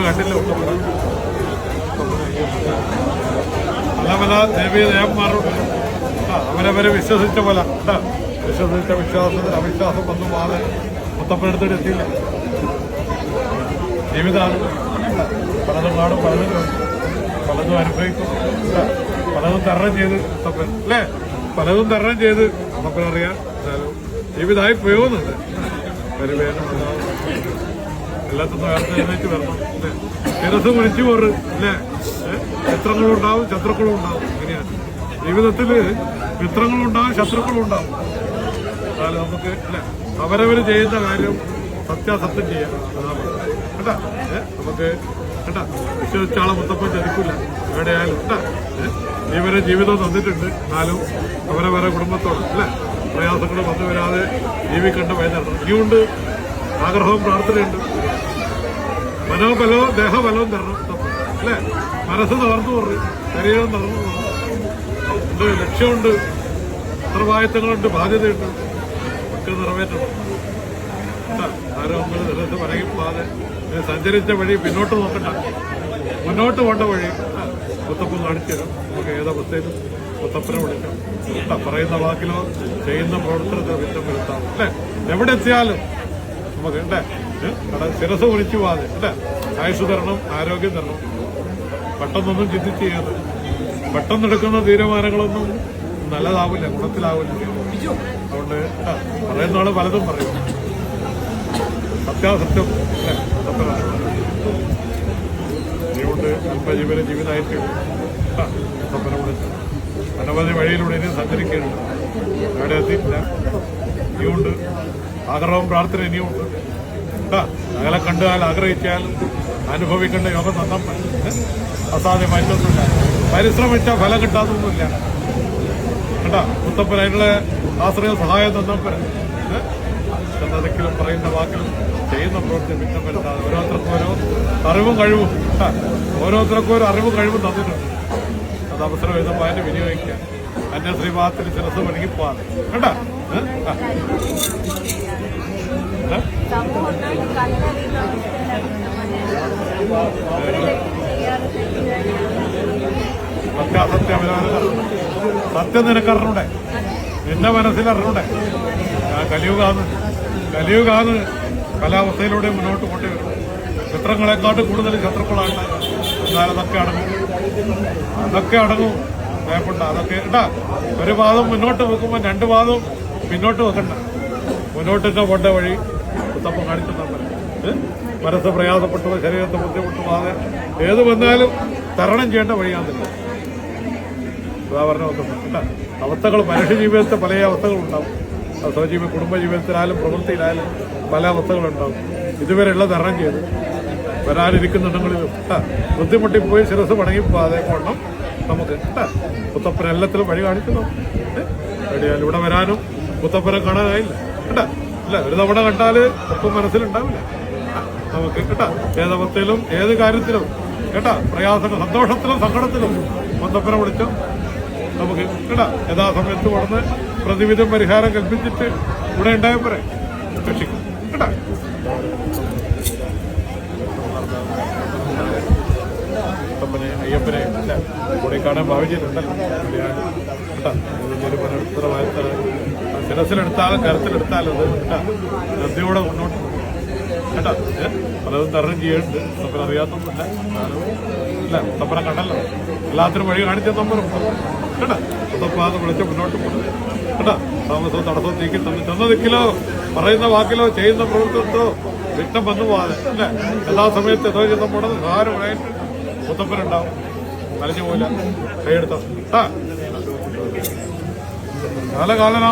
കണ്ടില്ല പല പല ദേവീ ദേവന്മാരുണ്ട്. അവരവരെ വിശ്വസിച്ച പോലെ വിശ്വസിച്ച വിശ്വാസത്തിൽ അവിശ്വാസം വന്നു മാറി മുത്തപ്പനെടുത്തിട്ട് എത്തിയില്ല. ജീവിതമാണ്. പലതും കാണും, പലതും അനുഭവിക്കും, പലതും തരണം ചെയ്ത് മുത്തപ്പൻ അല്ലേ, പലതും തരണം ചെയ്ത് മുത്തപ്പനറിയാം. ജീവിതമായി പോയോന്നുണ്ട് പരിവേദന എല്ലാത്തും നേരത്തെ എഴുന്നേറ്റ് വരണം. ശിരസ് കുറിച്ച് പോറ് അല്ലേ. മിത്രങ്ങളും ഉണ്ടാവും, ശത്രുക്കളും ഉണ്ടാവും. ഇങ്ങനെയാണ് ജീവിതത്തിൽ. മിത്രങ്ങളുണ്ടാവും, ശത്രുക്കളും ഉണ്ടാവും. എന്നാലും നമുക്ക് അല്ലെ അവരവര് ചെയ്യുന്ന കാര്യം സത്യാസത്യം ചെയ്യാം. കേട്ടാ നമുക്ക് കേട്ടാ വിശ്വസിച്ചാളെ മുത്തപ്പൻ ചതിക്കില്ല. എവിടെയായാലും കേട്ടാ ഇവരെ ജീവിതം തന്നിട്ടുണ്ട്. എന്നാലും അവരവരെ കുടുംബത്തോട് അല്ലെ പ്രയാസങ്ങൾ വന്നു വരാതെ ജീവിക്കേണ്ട വയനാണ്. ഇനിയുണ്ട് ആഗ്രഹവും പ്രാർത്ഥനയുണ്ട്. മനോബലവും ദേഹബലവും തരണം അല്ലെ. മനസ്സ് തളർന്നു പറഞ്ഞു, ശരീരം തളർന്നു ഉണ്ട്, ലക്ഷ്യമുണ്ട്, ഉത്തരവാദിത്തങ്ങളുണ്ട്, ബാധ്യതയുണ്ട്. ഒക്കെ നിറവേറ്റണം. ആരോ ദിവസം വരകിപ്പോവാതെ സഞ്ചരിച്ച വഴി പിന്നോട്ട് നോക്കണ്ട, മുന്നോട്ട് പോകേണ്ട വഴി മുത്തപ്പൻ കാണിച്ചു തരും. നമുക്ക് ഏതവസ്ഥയിലും മുത്തപ്പനെ വിളിക്കാം. പറയുന്ന വാക്കിലോ ചെയ്യുന്ന പ്രവർത്തനത്തിലോ വിറ്റം വരുത്താം അല്ലെ. എവിടെ എത്തിയാലും നമുക്ക് അല്ലേ ശിരസ് ഒഴിച്ചു പോവാതെ അല്ലെ. ആയുസ് തരണം, ആരോഗ്യം തരണം. പെട്ടെന്നൊന്നും ചിന്തിച്ച് ചെയ്യാതെ പെട്ടെന്നെടുക്കുന്ന തീരുമാനങ്ങളൊന്നും നല്ലതാവില്ല, ഗുണത്തിലാവില്ല. അതുകൊണ്ട് പറയുന്ന ആള് പലതും പറയും. സത്യാസത്യം അല്ലെ അതുകൊണ്ട് അല്പജീവന ജീവിതമായിട്ട് മുത്തപ്പനെ വിളിച്ച് അനവധി വഴിയിലൂടെ ഇനി സഞ്ചരിക്കുന്നുണ്ട്. അവിടെ എത്തിയിട്ടില്ല. ഇനിയുണ്ട് ആഗ്രഹവും പ്രാർത്ഥന ഇനിയുണ്ട്. അകലെ കണ്ടാൽ ആഗ്രഹിച്ചാൽ അനുഭവിക്കേണ്ട യോഗം നന്ദം അസാധ്യമായിട്ടൊന്നുമില്ല. പരിശ്രമിച്ചാൽ ഫലം കിട്ടാതൊന്നുമില്ല കേട്ടാ. മുത്തപ്പൻ അതിനുള്ള ആശ്രയ സഹായം തന്നപ്പൻ എന്നതെങ്കിലും പറയുന്ന വാക്കിലും ചെയ്യുന്ന പ്രവൃത്തി മിച്ചം വരുത്താതെ ഓരോരുത്തർക്കും ഓരോ അറിവും കഴിവും ഓരോരുത്തർക്കും ഒരു അറിവും കഴിവും തന്നിട്ടുണ്ട്. അത് അവസരം എഴുതുമ്പോൾ അതിനെ വിനിയോഗിക്കാൻ അന്യ ശ്രീപാദത്തിന് ശിരസ് മടങ്ങിപ്പോവാതെ കേട്ടാ. സത്യാസത്യം സത്യം നിനക്കറിഞ്ഞൂടെ, നിന്റെ മനസ്സിലറിഞ്ഞൂടെ. കലിയുഗാന്ന് കലാവസ്ഥയിലൂടെ മുന്നോട്ട് കൊണ്ടുവരും. ചിത്രങ്ങളെക്കാട്ട് കൂടുതൽ ശത്രുക്കളാണ്. എന്നാൽ അതൊക്കെ അടങ്ങും ഭയപ്പെടണ്ട. അതൊക്കെ കേട്ടാ. ഒരു പാദം മുന്നോട്ട് വെക്കുമ്പോൾ രണ്ട് പാദം പിന്നോട്ട് വെക്കണ്ട. മുന്നോട്ടൊക്കെ പോണ്ട വഴി മുത്തപ്പൻ കാണിച്ചു തന്നെ. മനസ്സ് പ്രയാസപ്പെട്ടതോ ശരീരത്തെ ബുദ്ധിമുട്ടുമാതെ ഏത് വന്നാലും തരണം ചെയ്യേണ്ട വഴിയാന്നില്ല. അതാ പറഞ്ഞ കേട്ടാ. അവസ്ഥകൾ മനുഷ്യ ജീവിതത്തിൽ പല അവസ്ഥകളുണ്ടാവും. സ്വജീവി കുടുംബ ജീവിതത്തിലായാലും പ്രവൃത്തിയിലായാലും പല അവസ്ഥകളുണ്ടാവും. ഇതുവരെയുള്ള തരണം ചെയ്ത് വരാനിരിക്കുന്നുണ്ടെങ്കിലും ബുദ്ധിമുട്ടിപ്പോയി ശിരസ് മടങ്ങിപ്പോവാതെ കൊണ്ടും നമുക്ക് മുത്തപ്പന എല്ലാത്തിലും വഴി കാണിക്കുന്നു. എവിടെയാലും ഇവിടെ വരാനും മുത്തപ്പനെ കാണാനായില്ല കേട്ടാ. അല്ല ഒരു തവണ കണ്ടാല് ഒപ്പം മനസ്സിലുണ്ടാവില്ല നമുക്ക് കേട്ടാ. ഏതവസ്ഥയിലും ഏത് കാര്യത്തിലും കേട്ടാ പ്രയാസങ്ങൾ സന്തോഷത്തിലും സങ്കടത്തിലും മുത്തപ്പനെ വിളിച്ചോ നമുക്ക് കേട്ടാ. യഥാസമയത്ത് കൊടുന്ന് പ്രതിവിധം പരിഹാരം കൽപ്പിച്ചിട്ട് ഇവിടെ ഉണ്ടായപ്പോരെ രക്ഷിക്കും കേട്ടാ. മുത്തപ്പനെ അയ്യപ്പനെ അല്ല കൂടെ കാണാൻ ഭാവിച്ചിട്ടുണ്ടല്ലോ കേട്ടാ. ഒരു മനോഹരമായ ശിരസിലെടുത്താലും കരത്തിലെടുത്താലും അത് കേട്ടാ ശ്രദ്ധയോടെ മുന്നോട്ട് കേട്ടാ. പലതും തരണം ചെയ്യുന്നുണ്ട്. മുത്തപ്പന അറിയാത്തൊന്നുമില്ല. അല്ല മുത്തപ്പനെ കണ്ടല്ലോ, എല്ലാത്തിനും വഴി കാണിച്ച നമ്പറും കേട്ടാ. മുത്തപ്പാന്ന് വിളിച്ച് മുന്നോട്ട് പോകുന്നത് കേട്ടാ. താമസവും തടസ്സവും നീക്കി തന്നതിക്കിലോ പറയുന്ന വാക്കിലോ ചെയ്യുന്ന പ്രവർത്തനത്തോ വിഘ്നം വന്നു പോകാതെ അല്ലെ. എല്ലാ സമയത്ത് എതോ ചെയ്യുന്ന പോണത് സഹാരമായിട്ട് മുത്തപ്പനുണ്ടാവും. നനഞ്ഞു പോയില്ല കൈയെടുത്ത കാലകാലനാ